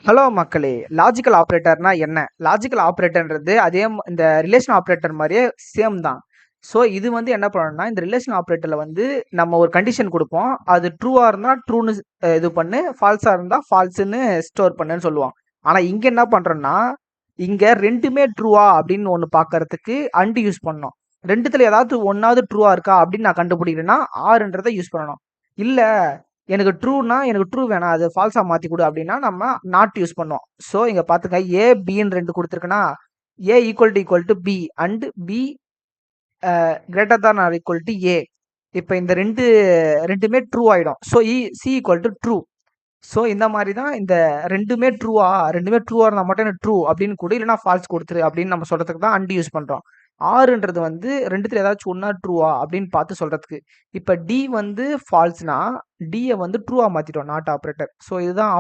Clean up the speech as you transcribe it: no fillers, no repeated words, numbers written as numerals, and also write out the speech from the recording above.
Hello மக்களே! Logical ஆப்பரேட்டர்னா என்ன? Logical ஆப்பரேட்டர்ன்றது அதே இந்த ரிலேஷன் ஆப்பரேட்டர் மாரியே சேம் தான். ஸோ இது வந்து என்ன பண்ணணும்னா, இந்த ரிலேஷன் ஆப்பரேட்டர்ல வந்து நம்ம ஒரு கண்டிஷன் குடுப்போம். அது ட்ரூவா இருந்தா ட்ரூன்னு இது பண்ணு, ஃபால்ஸா இருந்தா ஃபால்ஸ்ன்னு ஸ்டோர் பண்ணுன்னு சொல்லுவோம். ஆனா இங்க என்ன பண்றோம்னா, இங்க 2மே ட்ரூவா அப்படின்னு ஒண்ணு பார்க்கறதுக்கு அண்ட் யூஸ் பண்ணோம். 2த்துல ஏதாவது ஒண்ணாவது ட்ரூவா இருக்கா அப்படின்னு நான் கண்டுபிடிக்கணும்னா, ஆர்ன்றத யூஸ் பண்ணணும். இல்ல எனக்கு ட்ரூனா எனக்கு ட்ரூ வேணாம். அது ஃபால்ஸா மாத்தி குடு அப்டின்னா, நம்ம நாட் யூஸ் பண்ணுவோம். ஸோ இங்க பாத்துங்க ஏ, பின்னு 2 குடுத்துருக்கனா, A equal to B and B greater than or equal to A. இப்ப இந்த 2மே ட்ரூ ஆயிடும். So C equal to true. So இந்த மாரி தான் இந்த 2மே ட்ரூவா இருந்தா மட்டும் எனக்கு ட்ரூ அப்டின்னு குடு, இல்லன்னா ஃபால்ஸ் குடுத்துரு அப்டின்னு நம்ம சொல்றதுக்கு தான் அண்ட் யூஸ் பண்றோம். ஆர்ன்றது வந்து 2த்துல ஏதாச்சும் ஒண்ணா ட்ரூவா அப்டின்னு பார்த்து சொல்றதுக்கு. இப்ப டி வந்து ஃபால்ஸ்னா, டி ய வந்து ட்ரூவா மாத்திட்டோம் நாட் ஆப்பரேட்டர். ஸோ இதுதான்